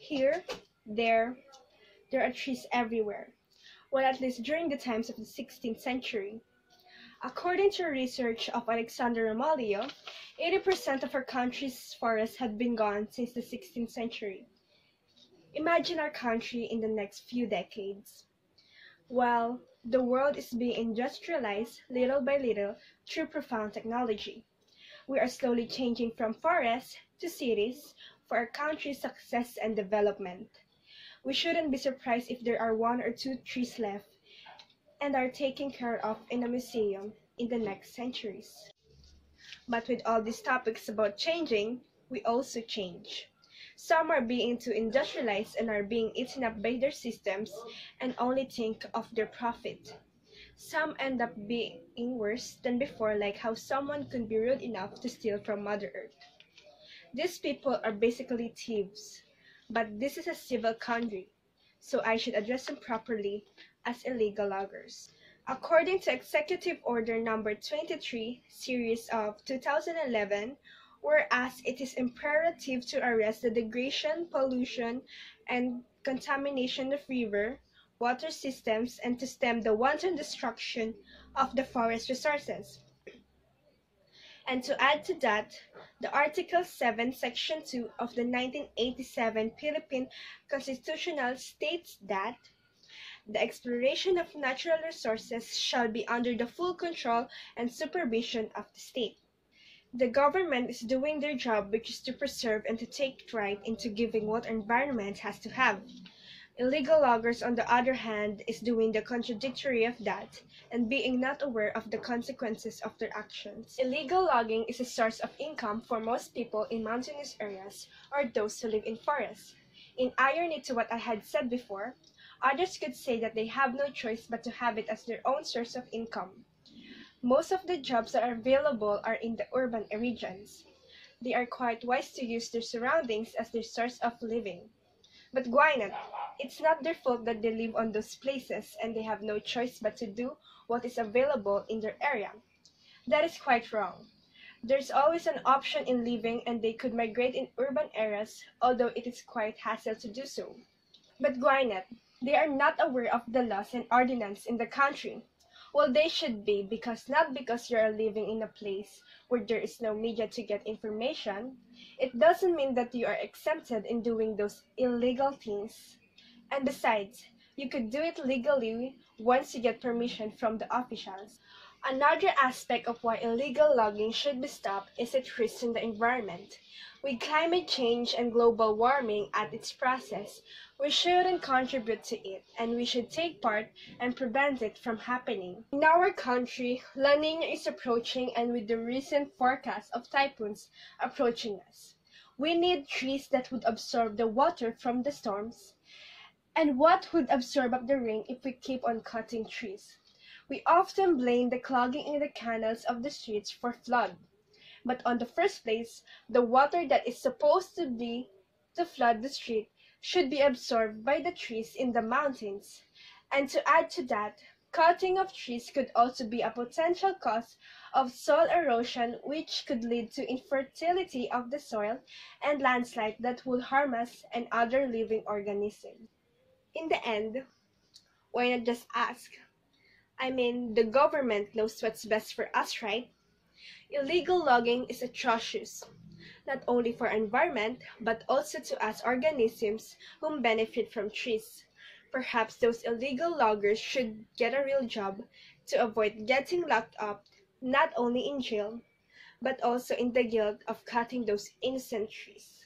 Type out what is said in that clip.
Here, there, there are trees everywhere, well, at least during the times of the 16th century. According to research of Alexander Romalio, 80% of our country's forests have been gone since the 16th century. Imagine our country in the next few decades. Well, the world is being industrialized little by little through profound technology. We are slowly changing from forests to cities for our country's success and development. We shouldn't be surprised if there are one or two trees left and are taken care of in a museum in the next centuries. But with all these topics about changing, we also change. Some are being too industrialized and are being eaten up by their systems and only think of their profit. Some end up being worse than before, like how someone could be rude enough to steal from Mother Earth. These people are basically thieves, but this is a civil country, so I should address them properly as illegal loggers. According to Executive Order Number 23, Series of 2011, whereas it is imperative to arrest the degradation, pollution, and contamination of river, water systems, and to stem the wanton destruction of the forest resources. And to add to that, the Article 7, Section 2 of the 1987 Philippine Constitution states that the exploration of natural resources shall be under the full control and supervision of the state. The government is doing their job, which is to preserve and to take right into giving what our environment has to have. Illegal loggers, on the other hand, is doing the contradictory of that and being not aware of the consequences of their actions. Illegal logging is a source of income for most people in mountainous areas or those who live in forests. In irony to what I had said before, others could say that they have no choice but to have it as their own source of income. Most of the jobs that are available are in the urban regions. They are quite wise to use their surroundings as their source of living. But why not? It's not their fault that they live on those places and they have no choice but to do what is available in their area. That is quite wrong. There's always an option in living and they could migrate in urban areas, although it is quite hassle to do so. But why not? They are not aware of the laws and ordinance in the country. Well, they should be, not because you are living in a place where there is no media to get information, it doesn't mean that you are exempted in doing those illegal things. And besides, you could do it legally once you get permission from the officials. Another aspect of why illegal logging should be stopped is its risk in the environment. With climate change and global warming at its process, we shouldn't contribute to it, and we should take part and prevent it from happening. In our country, La Niña is approaching, and with the recent forecast of typhoons approaching us, we need trees that would absorb the water from the storms. And what would absorb up the rain if we keep on cutting trees? We often blame the clogging in the canals of the streets for flood. But on the first place, the water that is supposed to flood the street should be absorbed by the trees in the mountains. And to add to that, cutting of trees could also be a potential cause of soil erosion, which could lead to infertility of the soil and landslide that would harm us and other living organisms. In the end, why not just ask? I mean, the government knows what's best for us, right? Illegal logging is atrocious, not only for environment, but also to us organisms whom benefit from trees. Perhaps those illegal loggers should get a real job to avoid getting locked up, not only in jail, but also in the guilt of cutting those innocent trees.